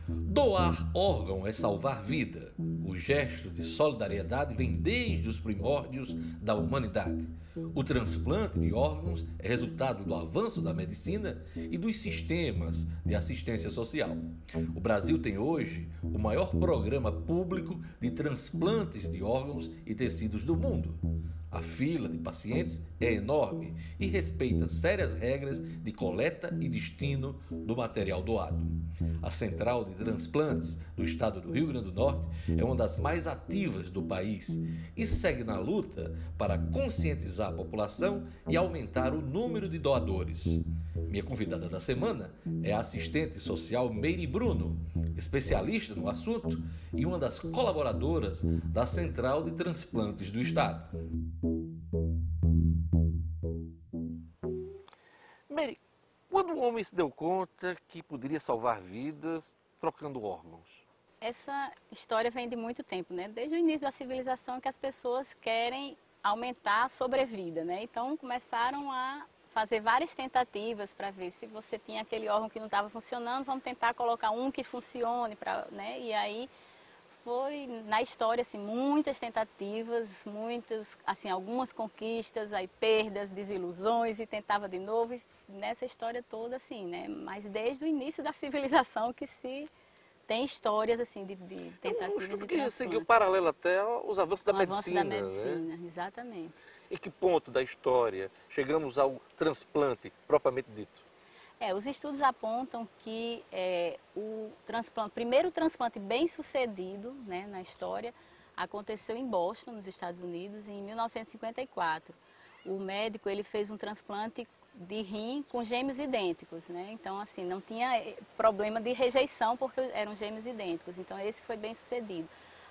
Doar órgão é salvar vida. O gesto de solidariedade vem desde os primórdios da humanidade. O transplante de órgãos é resultado do avanço da medicina e dos sistemas de assistência social. O Brasil tem hoje o maior programa público de transplantes de órgãos e tecidos do mundo. A fila de pacientes é enorme e respeita sérias regras de coleta e destino do material doado. A Central de Transplantes do estado do Rio Grande do Norte é uma das mais ativas do país e segue na luta para conscientizar a população e aumentar o número de doadores. Minha convidada da semana é a assistente social Meire Bruno, especialista no assunto e uma das colaboradoras da Central de Transplantes do estado. Meire, quando o homem se deu conta que poderia salvar vidas trocando órgãos? Essa história vem de muito tempo, né? Desde o início da civilização que as pessoas querem aumentar a sobrevida, né? Então começaram a fazer várias tentativas para ver se você tinha aquele órgão que não estava funcionando, vamos tentar colocar um que funcione, né? E aí foi na história assim muitas tentativas, muitas assim algumas conquistas, aí perdas, desilusões e tentava de novo e nessa história toda assim, né? Mas desde o início da civilização que se tem histórias assim de tentativas de Que seguiu transplante. paralelo até os avanços da O avanço da medicina, medicina, né? exatamente. Em que ponto da história chegamos ao transplante propriamente dito? Os estudos apontam que o primeiro transplante bem sucedido, né, na história aconteceu em Boston, nos Estados Unidos, em 1954. O médico ele fez um transplante de rim com gêmeos idênticos, né? Então assim não tinha problema de rejeição porque eram gêmeos idênticos. Então esse foi bem sucedido.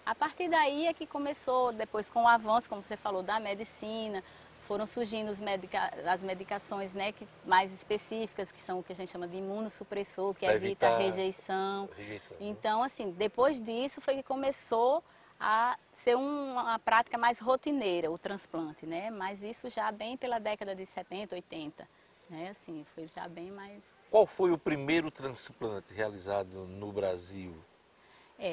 A partir daí é que começou, depois com o avanço, como você falou, da medicina, foram surgindo as medicações, né, mais específicas, que são o que a gente chama de imunossupressor, que Pra evita a evitar rejeição. rejeição, né? Então, assim, depois disso foi que começou a ser uma prática mais rotineira, o transplante, né? Mas isso já bem pela década de 70, 80, né? Assim, foi já bem mais... Qual foi o primeiro transplante realizado no Brasil?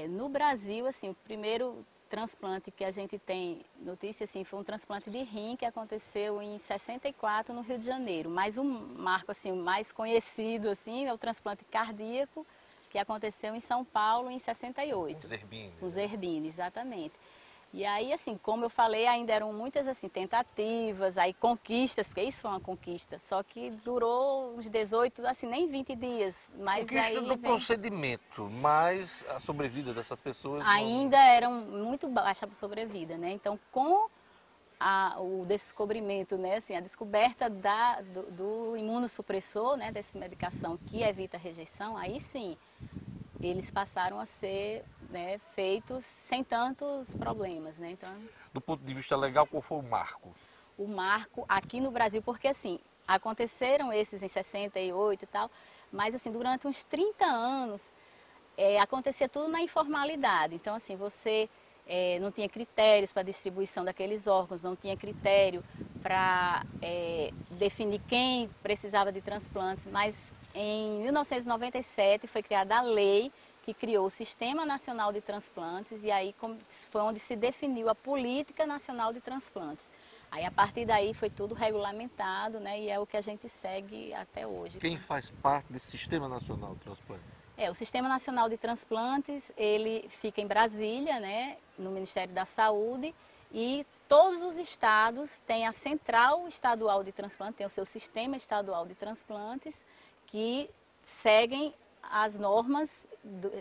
No Brasil, assim, o primeiro transplante que a gente tem notícia, assim, foi um transplante de rim que aconteceu em 64 no Rio de Janeiro. Mas o marco, assim, o mais conhecido, assim, é o transplante cardíaco que aconteceu em São Paulo em 68. O Zerbini. O Né? Zerbini, exatamente. E aí, assim, como eu falei, ainda eram muitas assim, tentativas, aí conquistas, porque isso foi uma conquista, só que durou uns 18, assim, nem 20 dias. Mas Conquista aí do procedimento, mas a sobrevida dessas pessoas ainda eram muito baixa a sobrevida, né? Então, com o descobrimento, né, assim, a descoberta do imunossupressor, né, dessa medicação que evita a rejeição, aí sim, eles passaram a ser, né, feitos sem tantos problemas, né? Então, do ponto de vista legal, qual foi o marco? o marco aqui no Brasil, porque assim, aconteceram esses em 68 e tal, mas assim, durante uns 30 anos, acontecia tudo na informalidade. Então, assim, você não tinha critérios para a distribuição daqueles órgãos, não tinha critério para definir quem precisava de transplantes, mas em 1997 foi criada a lei que criou o Sistema Nacional de Transplantes e aí foi onde se definiu a Política Nacional de Transplantes. Aí a partir daí foi tudo regulamentado, né, e é o que a gente segue até hoje. Quem faz parte desse Sistema Nacional de Transplante? O Sistema Nacional de Transplantes, ele fica em Brasília, né, no Ministério da Saúde, e todos os estados têm a Central Estadual de Transplantes, tem o seu Sistema Estadual de Transplantes, que seguem as normas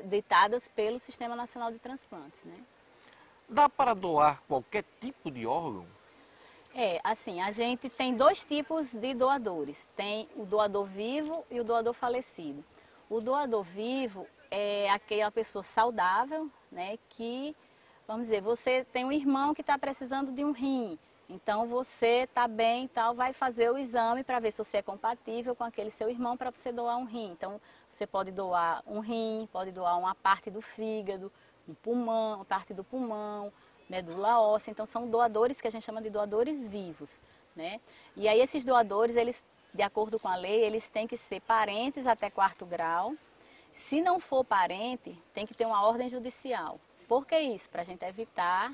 ditadas pelo Sistema Nacional de Transplantes, né? Dá para doar qualquer tipo de órgão? Assim, a gente tem dois tipos de doadores. Tem o doador vivo e o doador falecido. O doador vivo é aquela pessoa saudável, né, que, vamos dizer, você tem um irmão que está precisando de um rim, então você está bem e tal, vai fazer o exame para ver se você é compatível com aquele seu irmão para você doar um rim. Então, você pode doar um rim, pode doar uma parte do fígado, um pulmão, uma parte do pulmão, medula óssea. Então, são doadores que a gente chama de doadores vivos, né? E aí, esses doadores, eles, de acordo com a lei, eles têm que ser parentes até 4º grau Se não for parente, tem que ter uma ordem judicial. Por que isso? Para a gente evitar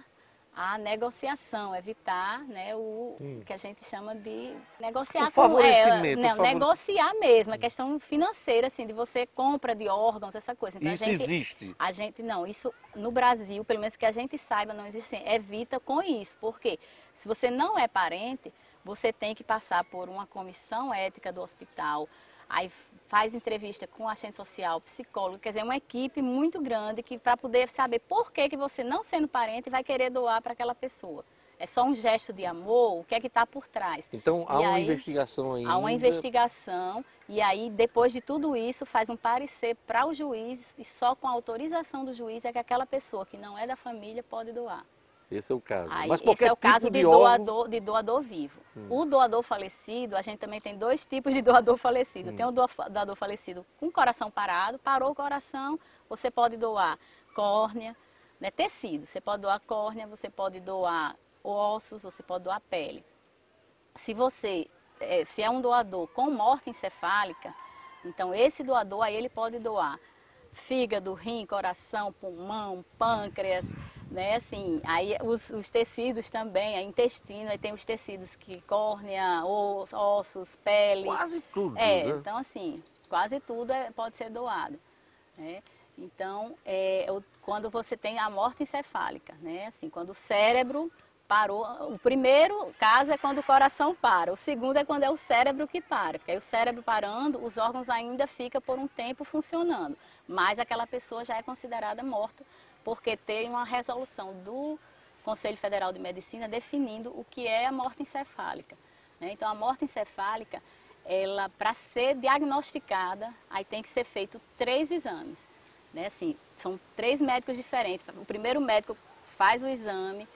a negociação, evitar, né, o que a gente chama de negociar o favorecimento, negociar mesmo, a questão financeira, assim, de você compra de órgãos, essa coisa. Então, isso existe? A gente, não, isso no Brasil, pelo menos que a gente saiba, não existe. Evita com isso, porque se você não é parente, você tem que passar por uma comissão ética do hospital, aí faz entrevista com assistente social, psicólogo, quer dizer, uma equipe muito grande que para poder saber por que você, não sendo parente, vai querer doar para aquela pessoa. É só um gesto de amor, o que é que está por trás? Então há uma investigação ainda? Há uma investigação e aí depois de tudo isso faz um parecer para o juiz e só com a autorização do juiz é que aquela pessoa que não é da família pode doar. Esse é o caso. Aí, mas esse é o tipo caso de doador vivo. O doador falecido, a gente também tem dois tipos de doador falecido. Tem o doador falecido com coração parado, parou o coração, você pode doar córnea, né, tecido. Você pode doar córnea, você pode doar ossos, você pode doar pele. Se é um doador com morte encefálica, então esse doador aí ele pode doar fígado, rim, coração, pulmão, pâncreas, né, assim, aí os tecidos também, a intestino, aí tem os tecidos que córnea, ossos, pele. Quase tudo, né? né? Então assim, quase tudo pode ser doado, né? Então, quando você tem a morte encefálica, né, assim, quando o cérebro parou, o primeiro caso é quando o coração para, o segundo é quando é o cérebro que para, porque aí o cérebro parando, os órgãos ainda ficam por um tempo funcionando, mas aquela pessoa já é considerada morta, porque tem uma resolução do Conselho Federal de Medicina definindo o que é a morte encefálica, né? Então, a morte encefálica, ela, para ser diagnosticada, aí tem que ser feito 3 exames, né? Assim, são 3 médicos diferentes. O primeiro médico faz o exame,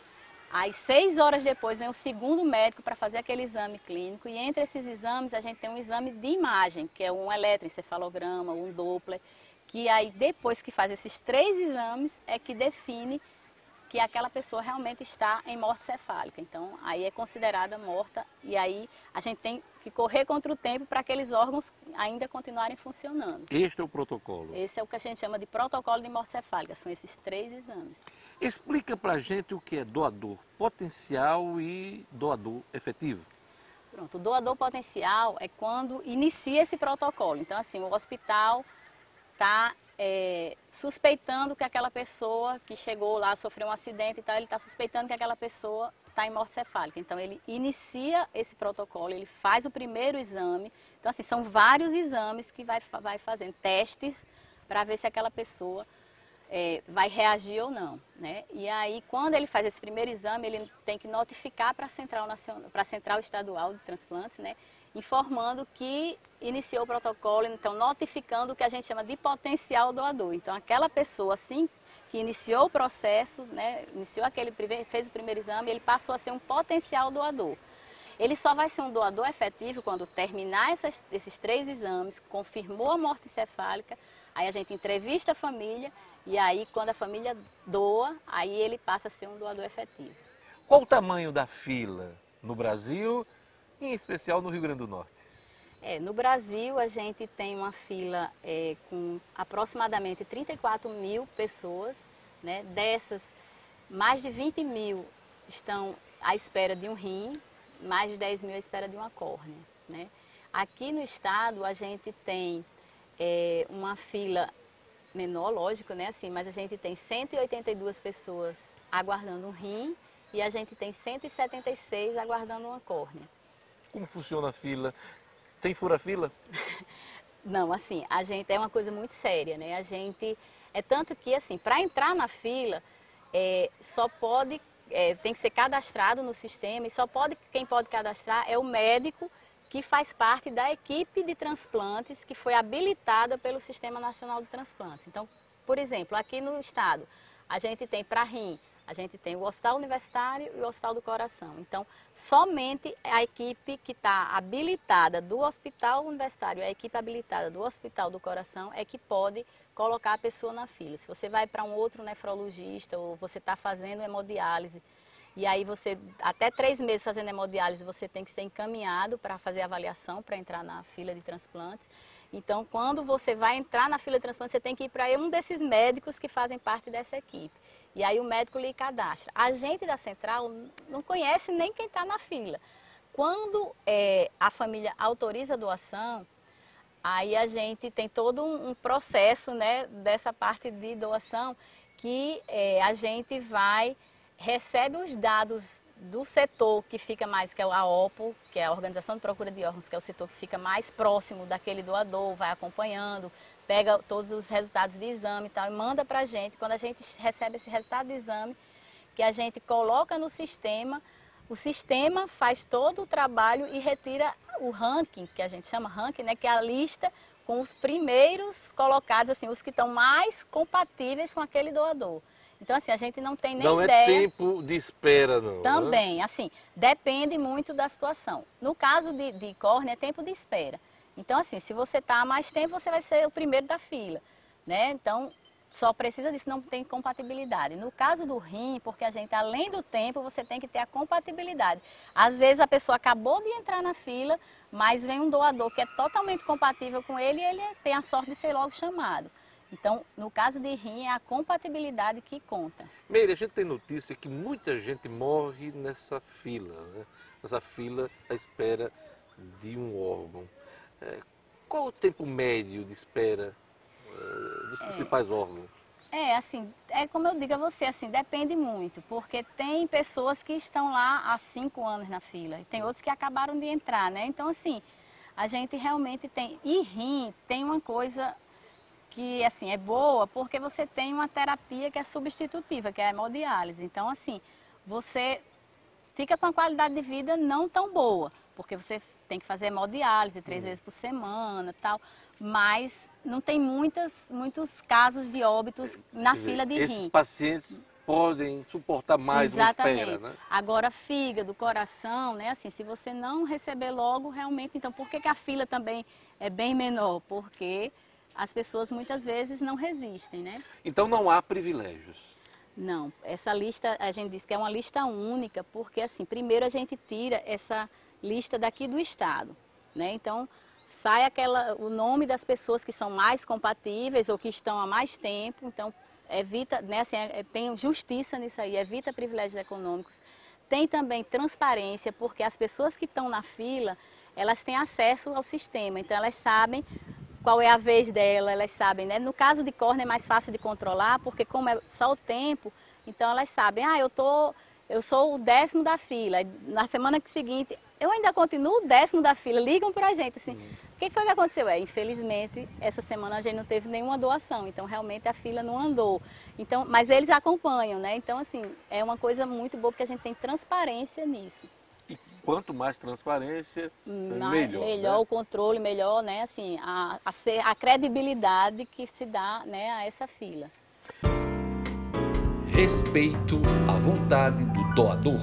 aí 6 horas depois vem o segundo médico para fazer aquele exame clínico, e entre esses exames a gente tem um exame de imagem, que é um eletroencefalograma, um Doppler, que aí depois que faz esses 3 exames é que define que aquela pessoa realmente está em morte cefálica. Então aí é considerada morta e aí a gente tem que correr contra o tempo para aqueles órgãos ainda continuarem funcionando. Este é o protocolo? Esse é o que a gente chama de protocolo de morte cefálica, são esses 3 exames. Explica pra gente o que é doador potencial e doador efetivo. Pronto, o doador potencial é quando inicia esse protocolo. Então assim, o hospital está suspeitando que aquela pessoa que chegou lá, sofreu um acidente e tal, ele está suspeitando que aquela pessoa está em morte cefálica. Então ele inicia esse protocolo, ele faz o primeiro exame. Então assim, são vários exames que vai fazendo, testes para ver se aquela pessoa vai reagir ou não, né? E aí, quando ele faz esse primeiro exame, ele tem que notificar para a Central Estadual de Transplantes, né? Informando que iniciou o protocolo, então notificando o que a gente chama de potencial doador. Então, aquela pessoa, assim que iniciou o processo, né? Fez o primeiro exame, ele passou a ser um potencial doador. Ele só vai ser um doador efetivo quando terminar esses 3 exames, confirmou a morte encefálica, aí a gente entrevista a família e aí quando a família doa, aí ele passa a ser um doador efetivo. Qual o tamanho da fila no Brasil, em especial no Rio Grande do Norte? No Brasil a gente tem uma fila com aproximadamente 34 mil pessoas, né? Dessas, mais de 20 mil estão à espera de um rim, mais de 10 mil à espera de uma córnea, né? Aqui no estado a gente tem uma fila menor, lógico, né? Assim, mas a gente tem 182 pessoas aguardando um rim e a gente tem 176 aguardando uma córnea. Como funciona a fila? Tem fura-fila? Não, assim, a gente é uma coisa muito séria, né? A gente, tanto que, assim, para entrar na fila, só pode, tem que ser cadastrado no sistema e quem pode cadastrar é o médico que faz parte da equipe de transplantes que foi habilitada pelo Sistema Nacional de Transplantes. Então, por exemplo, aqui no estado, a gente tem para rim, a gente tem o Hospital Universitário e o Hospital do Coração. Então, somente a equipe que está habilitada do Hospital Universitário e a equipe habilitada do Hospital do Coração é que pode colocar a pessoa na fila. Se você vai para um outro nefrologista ou você está fazendo hemodiálise, e aí você, até 3 meses fazendo hemodiálise, você tem que ser encaminhado para fazer avaliação, para entrar na fila de transplantes. Então, quando você vai entrar na fila de transplante, você tem que ir para um desses médicos que fazem parte dessa equipe. E aí o médico lhe cadastra. A gente da central não conhece nem quem está na fila. Quando a família autoriza a doação, aí a gente tem todo um processo, né, dessa parte de doação, que a gente recebe os dados do setor que fica mais, que é a OPO, que é a Organização de Procura de Órgãos, que é o setor que fica mais próximo daquele doador, vai acompanhando, pega todos os resultados de exame e tal, e manda para a gente. Quando a gente recebe esse resultado de exame, que a gente coloca no sistema, o sistema faz todo o trabalho e retira o ranking, que a gente chama ranking, né, que é a lista com os primeiros colocados, assim, os que estão mais compatíveis com aquele doador. Então, assim, a gente não tem nem ideia. Não é tempo de espera, não. Também, né? assim, depende muito da situação. No caso de córnea, é tempo de espera. Então, assim, se você está há mais tempo, você vai ser o primeiro da fila, né? Então, só precisa disso, não tem compatibilidade. No caso do rim, porque a gente, além do tempo, você tem que ter a compatibilidade. Às vezes a pessoa acabou de entrar na fila, mas vem um doador que é totalmente compatível com ele e ele tem a sorte de ser logo chamado. Então, no caso de rim, é a compatibilidade que conta. Meire, a gente tem notícia que muita gente morre nessa fila, né? Nessa fila à espera de um órgão. Qual o tempo médio de espera dos principais órgãos? Assim, é como eu digo a você, assim, depende muito, porque tem pessoas que estão lá há 5 anos na fila, e tem outros que acabaram de entrar, né? Então, assim, a gente realmente tem... E rim tem uma coisa que, assim, é boa, porque você tem uma terapia que é substitutiva, que é a hemodiálise. Então, assim, você fica com uma qualidade de vida não tão boa, porque você tem que fazer hemodiálise 3 vezes por semana e tal, mas não tem muitos casos de óbitos na fila de rim. Esses pacientes podem suportar mais Exatamente. uma espera, né? Agora, fígado, coração, né? Assim, se você não receber logo, realmente, então, por que a fila também é bem menor? Porque as pessoas muitas vezes não resistem, né? Então não há privilégios. Não, essa lista, a gente diz que é uma lista única, porque assim, primeiro a gente tira essa lista daqui do estado, né? Então, sai o nome das pessoas que são mais compatíveis ou que estão há mais tempo, então evita, né, assim, tem justiça nisso aí, evita privilégios econômicos. Tem também transparência, porque as pessoas que estão na fila, elas têm acesso ao sistema, então elas sabem qual é a vez dela, elas sabem, né? No caso de córnea é mais fácil de controlar, porque como é só o tempo, então elas sabem, eu sou o 10º da fila, na semana seguinte, eu ainda continuo o 10º da fila, ligam pra gente assim, o que foi que aconteceu? Infelizmente, essa semana a gente não teve nenhuma doação, então realmente a fila não andou. Então, mas eles acompanham, né? Então, assim, é uma coisa muito boa, porque a gente tem transparência nisso. E quanto mais transparência, melhor. Melhor, né? o controle, melhor, né? Assim, a credibilidade que se dá, né, a essa fila. Respeito à vontade do doador.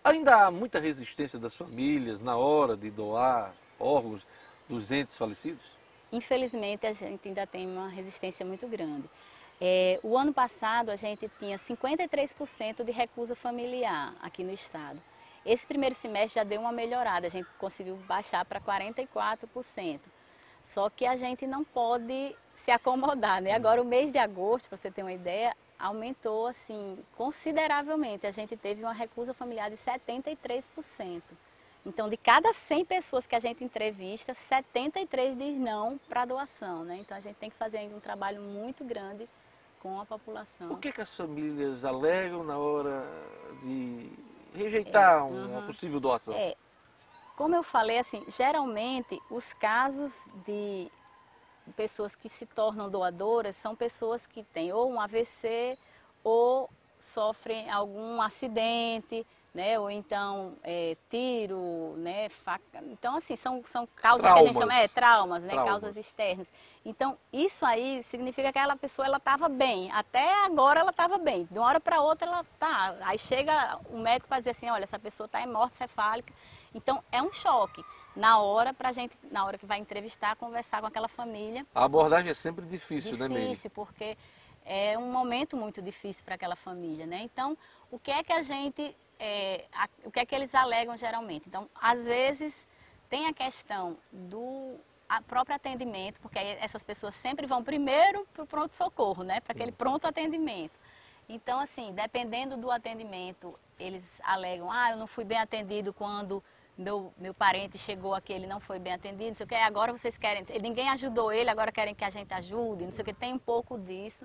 Ainda há muita resistência das famílias na hora de doar órgãos dos entes falecidos? Infelizmente, a gente ainda tem uma resistência muito grande. O ano passado, a gente tinha 53% de recusa familiar aqui no estado. Esse primeiro semestre já deu uma melhorada, a gente conseguiu baixar para 44%. Só que a gente não pode se acomodar, né? Agora, o mês de agosto, para você ter uma ideia, aumentou assim consideravelmente. A gente teve uma recusa familiar de 73%. Então, de cada 100 pessoas que a gente entrevista, 73 diz não para doação, né? Então, a gente tem que fazer ainda um trabalho muito grande com a população. O que as famílias alegam na hora de rejeitar uma possível doação? Como eu falei, assim, geralmente os casos de pessoas que se tornam doadoras são pessoas que têm ou um AVC ou sofrem algum acidente, né? Ou então tiro, né? Faca. Então, assim, são causas que a gente chama traumas, né? Causas externas. Então, isso aí significa que aquela pessoa ela estava bem. Até agora ela estava bem. De uma hora para outra ela tá. Aí chega o médico para dizer assim, olha, essa pessoa está em morte cefálica. Então, é um choque. Na hora que vai entrevistar, conversar com aquela família. A abordagem é sempre difícil, né, Meire? Difícil, porque é um momento muito difícil para aquela família, né? Então, o que é que o que é que eles alegam geralmente? Então, às vezes, tem a questão do próprio atendimento, porque aí essas pessoas sempre vão primeiro para o pronto-socorro, né? Para aquele pronto atendimento. Então, assim, dependendo do atendimento, eles alegam, eu não fui bem atendido quando meu parente chegou aqui, ele não foi bem atendido, não sei o que, agora vocês querem, ninguém ajudou ele, agora querem que a gente ajude, não sei o que, tem um pouco disso.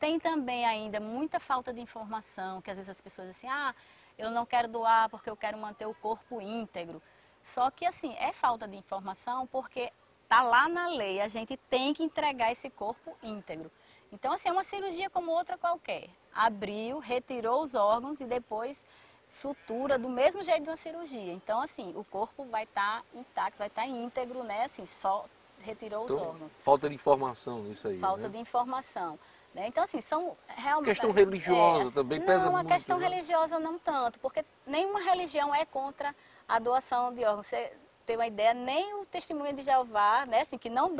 Tem também ainda muita falta de informação, que às vezes as pessoas dizem assim, eu não quero doar porque eu quero manter o corpo íntegro. Só que assim, é falta de informação porque está lá na lei, a gente tem que entregar esse corpo íntegro. Então assim, é uma cirurgia como outra qualquer. Abriu, retirou os órgãos e depois sutura do mesmo jeito de uma cirurgia. Então assim, o corpo vai estar intacto, vai estar íntegro, né? Assim, só retirou os órgãos. Falta de informação nisso aí, Falta de informação. Então, assim, são realmente... Questão religiosa também pesa muito. Não, a questão religiosa não tanto, porque nenhuma religião é contra a doação de órgãos. Você tem uma ideia, nem o Testemunho de Jeová, né, assim, que não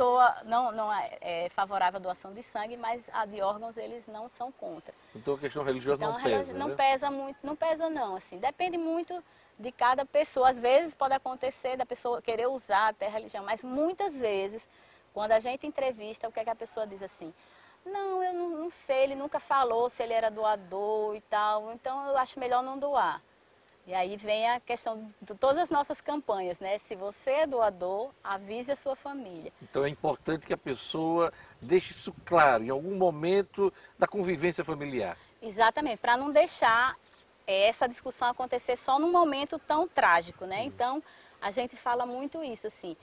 é favorável à doação de sangue, mas a de órgãos eles não são contra. Então a questão religiosa não pesa, não né? pesa muito, não pesa não, assim, depende muito de cada pessoa. Às vezes pode acontecer da pessoa querer usar até a religião, mas muitas vezes, quando a gente entrevista, o que é que a pessoa diz assim? Não, eu não sei, ele nunca falou se ele era doador e tal, então eu acho melhor não doar. E aí vem a questão de todas as nossas campanhas, né? Se você é doador, avise a sua família. Então é importante que a pessoa deixe isso claro em algum momento da convivência familiar. Exatamente, para não deixar essa discussão acontecer só num momento tão trágico, né? Então, a gente fala muito isso, assim.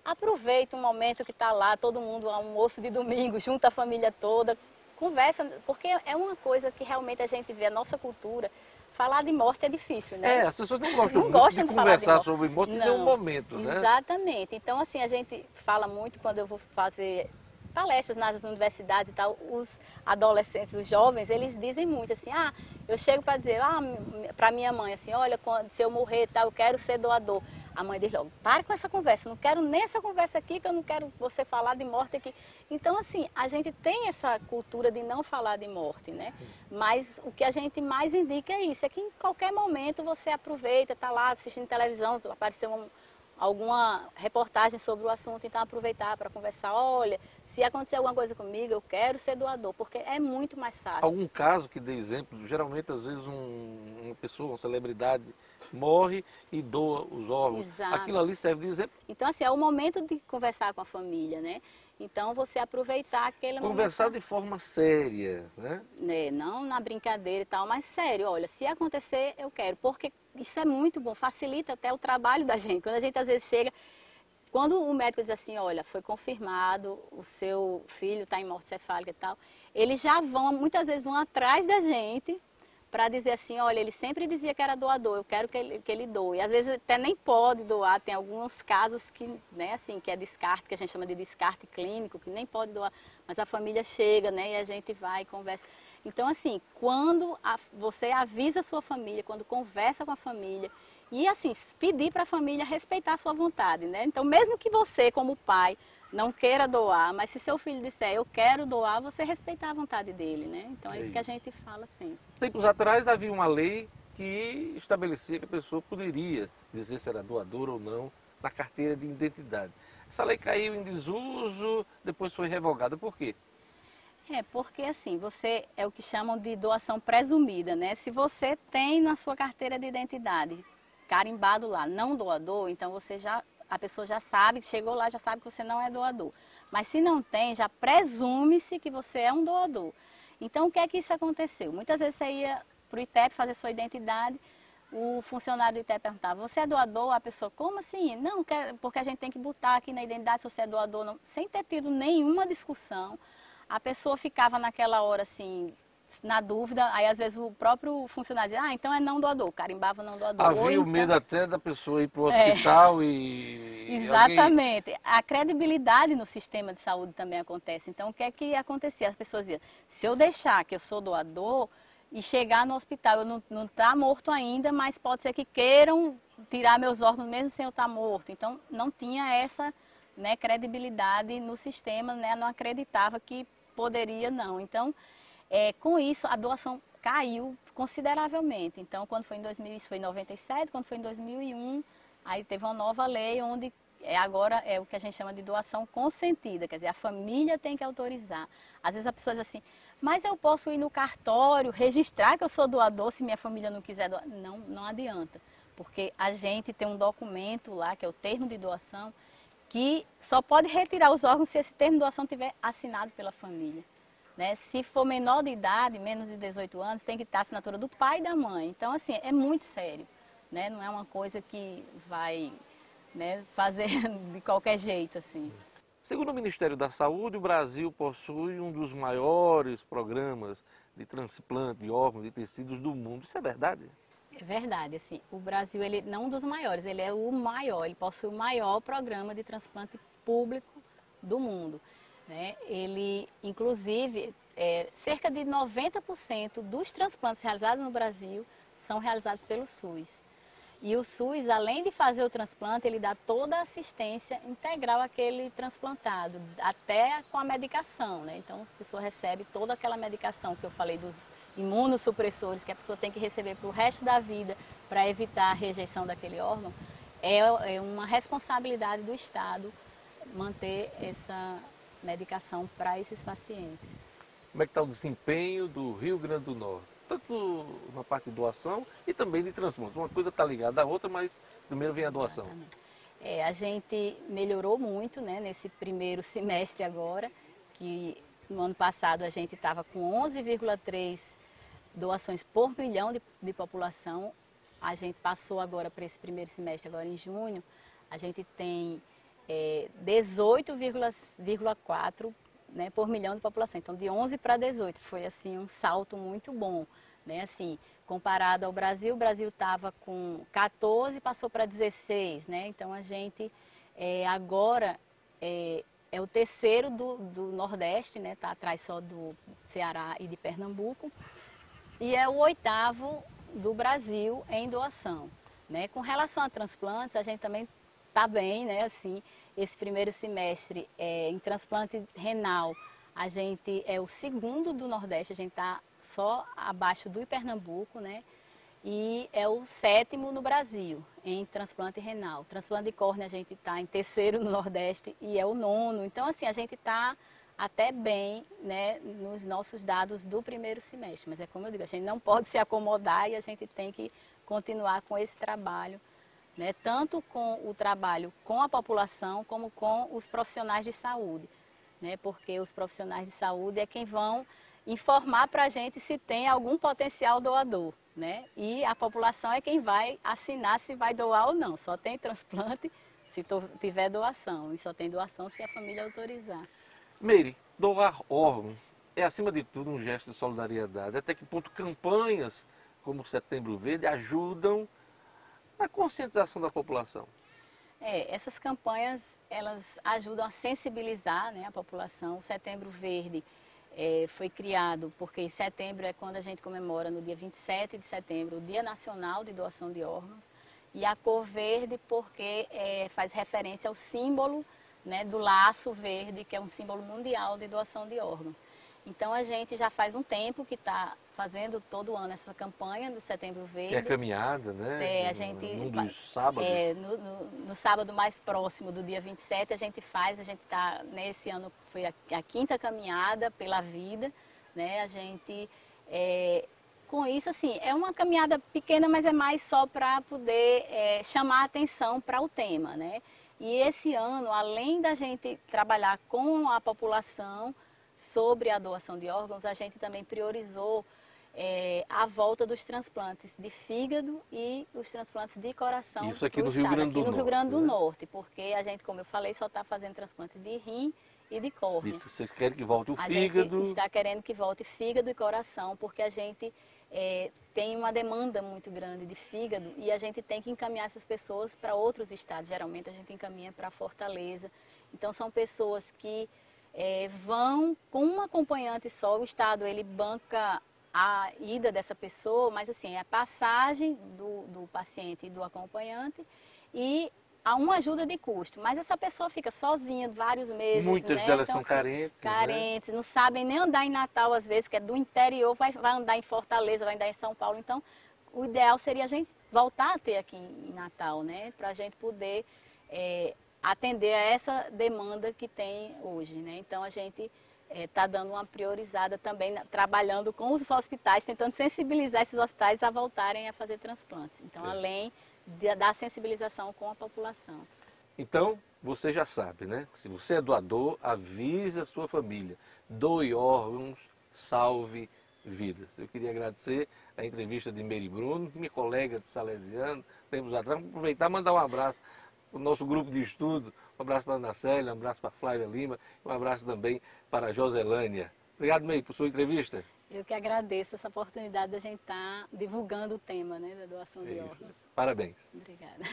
Aproveita um momento que está lá, todo mundo, almoço de domingo, junta a família toda, conversa, porque é uma coisa que realmente a gente vê, a nossa cultura, falar de morte é difícil, né? As pessoas não gostam de conversar sobre morte em nenhum momento, né? Exatamente. Então, assim, a gente fala muito quando eu vou fazer palestras nas universidades e tal, os adolescentes, os jovens, eles dizem muito assim, eu chego para dizer, para minha mãe, assim, olha, se eu morrer e tal, eu quero ser doador. A mãe diz logo, pare com essa conversa, eu não quero nem essa conversa aqui, que eu não quero você falar de morte aqui. Então, assim, a gente tem essa cultura de não falar de morte, né? Mas o que a gente mais indica é isso, é que em qualquer momento você aproveita, está lá assistindo televisão, apareceu alguma reportagem sobre o assunto, então aproveitar para conversar, olha, se acontecer alguma coisa comigo, eu quero ser doador, porque é muito mais fácil. Algum caso que dê exemplo, geralmente às vezes uma pessoa, uma celebridade morre e doa os órgãos. Exato. Aquilo ali serve de exemplo. Então assim, é o momento de conversar com a família, né? Então você aproveitar aquele momento. Conversar de forma séria, né? Não na brincadeira e tal, mas sério, olha, se acontecer, eu quero, porque isso é muito bom, facilita até o trabalho da gente. Quando a gente às vezes chega, quando o médico diz assim, olha, foi confirmado, o seu filho está em morte cefálica e tal, eles já vão, muitas vezes vão atrás da gente para dizer assim, olha, ele sempre dizia que era doador, eu quero que ele doe. Às vezes até nem pode doar, tem alguns casos que, né, assim, que é descarte, que a gente chama de descarte clínico, que nem pode doar, mas a família chega, né, e a gente vai e conversa. Então, assim, quando você avisa a sua família, quando conversa com a família, e assim, pedir para a família respeitar a sua vontade, né? Então, mesmo que você, como pai, não queira doar, mas se seu filho disser, eu quero doar, você respeitar a vontade dele, né? Então, é isso que a gente fala sempre. Tempos atrás havia uma lei que estabelecia que a pessoa poderia dizer se era doadora ou não na carteira de identidade. Essa lei caiu em desuso, depois foi revogada. Por quê? Porque assim, você é o que chamam de doação presumida, né? Se você tem na sua carteira de identidade carimbado lá, não doador, então a pessoa já sabe, chegou lá, já sabe que você não é doador. Mas se não tem, já presume-se que você é um doador. Então, o que é que isso aconteceu? Muitas vezes você ia para o ITEP fazer sua identidade, o funcionário do ITEP perguntava, você é doador? A pessoa, como assim? Não, porque a gente tem que botar aqui na identidade se você é doador ou não. Sem ter tido nenhuma discussão, a pessoa ficava naquela hora assim, na dúvida, aí às vezes o próprio funcionário dizia, então é não doador, carimbava não doador. Havia o medo até da pessoa ir para o hospital e... Exatamente. A credibilidade no sistema de saúde também acontece. Então, o que é que acontecia? As pessoas diziam, se eu deixar que eu sou doador e chegar no hospital, eu não tá morto ainda, mas pode ser que queiram tirar meus órgãos mesmo sem eu estar morto. Então, não tinha essa, né, credibilidade no sistema, né, não acreditava que poderia não. Então, com isso, a doação caiu consideravelmente. Então, quando foi em 2000, isso foi em 97, quando foi em 2001, aí teve uma nova lei onde agora é o que a gente chama de doação consentida, quer dizer, a família tem que autorizar. Às vezes a pessoa diz assim, mas eu posso ir no cartório, registrar que eu sou doador se minha família não quiser doar. Não, não adianta, porque a gente tem um documento lá, que é o termo de doação, que só pode retirar os órgãos se esse termo de doação estiver assinado pela família. Né? Se for menor de idade, menos de 18 anos, tem que ter a assinatura do pai e da mãe. Então, assim, é muito sério. Né? Não é uma coisa que vai, né, fazer de qualquer jeito, assim. Segundo o Ministério da Saúde, o Brasil possui um dos maiores programas de transplante de órgãos e tecidos do mundo. Isso é verdade? É verdade, assim, o Brasil, ele não é um dos maiores, ele é o maior, ele possui o maior programa de transplante público do mundo. Né? Ele, inclusive, cerca de 90% dos transplantes realizados no Brasil são realizados pelo SUS. E o SUS, além de fazer o transplante, ele dá toda a assistência integral àquele transplantado, até com a medicação, né? Então, a pessoa recebe toda aquela medicação que eu falei dos imunossupressores, que a pessoa tem que receber para o resto da vida para evitar a rejeição daquele órgão. É uma responsabilidade do Estado manter essa medicação para esses pacientes. Como é que está o desempenho do Rio Grande do Norte? Tanto na parte de doação e também de transplante. Uma coisa está ligada à outra, mas primeiro vem a doação. Exatamente. A gente melhorou muito, né, nesse primeiro semestre agora, que no ano passado a gente estava com 11,3 doações por milhão de população. A gente passou agora para esse primeiro semestre, agora em junho, a gente tem 18,4, né, por milhão de população. Então, de 11 para 18, foi assim um salto muito bom. Né? Assim, comparado ao Brasil, o Brasil estava com 14, passou para 16. Né? Então, a gente agora é o terceiro do Nordeste, né? Está atrás só do Ceará e de Pernambuco. E é o oitavo do Brasil em doação. Né? Com relação a transplantes, a gente também está bem, né? Assim, esse primeiro semestre em transplante renal, a gente é o segundo do Nordeste, a gente está só abaixo do Pernambuco, né? E é o sétimo no Brasil em transplante renal. Transplante de córnea a gente está em terceiro no Nordeste e é o nono. Então, assim, a gente está até bem, né, nos nossos dados do primeiro semestre. Mas é como eu digo, a gente não pode se acomodar e a gente tem que continuar com esse trabalho. Né, tanto com o trabalho com a população, como com os profissionais de saúde. Né, porque os profissionais de saúde é quem vão informar para a gente se tem algum potencial doador. Né, e a população é quem vai assinar se vai doar ou não. Só tem transplante se tiver doação, e só tem doação se a família autorizar. Meire, doar órgão é, acima de tudo, um gesto de solidariedade. Até que ponto campanhas como o Setembro Verde ajudam a conscientização da população? Essas campanhas, elas ajudam a sensibilizar, né, a população. O Setembro Verde foi criado porque em setembro é quando a gente comemora, no dia 27 de setembro, o Dia Nacional de Doação de Órgãos. E a cor verde porque faz referência ao símbolo, né, do laço verde, que é um símbolo mundial de doação de órgãos. Então, a gente já faz um tempo que está fazendo todo ano essa campanha do Setembro Verde. É a caminhada, né? A gente, num dos sábados. No sábado mais próximo do dia 27, a gente está, nesse ano foi a quinta caminhada pela vida, né? A gente, com isso, assim, é uma caminhada pequena, mas é mais só para poder chamar a atenção para o tema, né? E esse ano, além da gente trabalhar com a população sobre a doação de órgãos, a gente também priorizou a volta dos transplantes de fígado e os transplantes de coração. Isso aqui no Rio Grande do Norte. Rio Grande do Norte, porque a gente, como eu falei, só está fazendo transplante de rim e de córnea. Vocês querem que volte o A fígado? gente está querendo que volte fígado e coração, porque a gente tem uma demanda muito grande de fígado e a gente tem que encaminhar essas pessoas para outros estados. Geralmente a gente encaminha para Fortaleza. Então são pessoas que vão com um acompanhante só, o estado ele banca a ida dessa pessoa, mas assim, é a passagem do paciente e do acompanhante e há uma ajuda de custo, mas essa pessoa fica sozinha vários meses. Muitas né? delas Então, são assim, carentes. carentes, não sabem nem andar em Natal, às vezes, que é do interior, vai andar em Fortaleza, vai andar em São Paulo. Então, o ideal seria a gente voltar a ter aqui em Natal, né? Para a gente poder atender a essa demanda que tem hoje, né? Então, a gente está dando uma priorizada também, trabalhando com os hospitais, tentando sensibilizar esses hospitais a voltarem a fazer transplantes. Então, além da sensibilização com a população. Então, você já sabe, né? Se você é doador, avise a sua família. Doe órgãos, salve vidas. Eu queria agradecer a entrevista de Meire Bruno, minha colega de Salesiano, tempos atrás. Vamos aproveitar e mandar um abraço para o nosso grupo de estudo, um abraço para a Ana Célia, um abraço para a Flávia Lima, um abraço também para a Joselânia. Obrigado, Meire, por sua entrevista. Eu que agradeço essa oportunidade de a gente estar divulgando o tema, né, da doação de órgãos. Parabéns. Obrigada.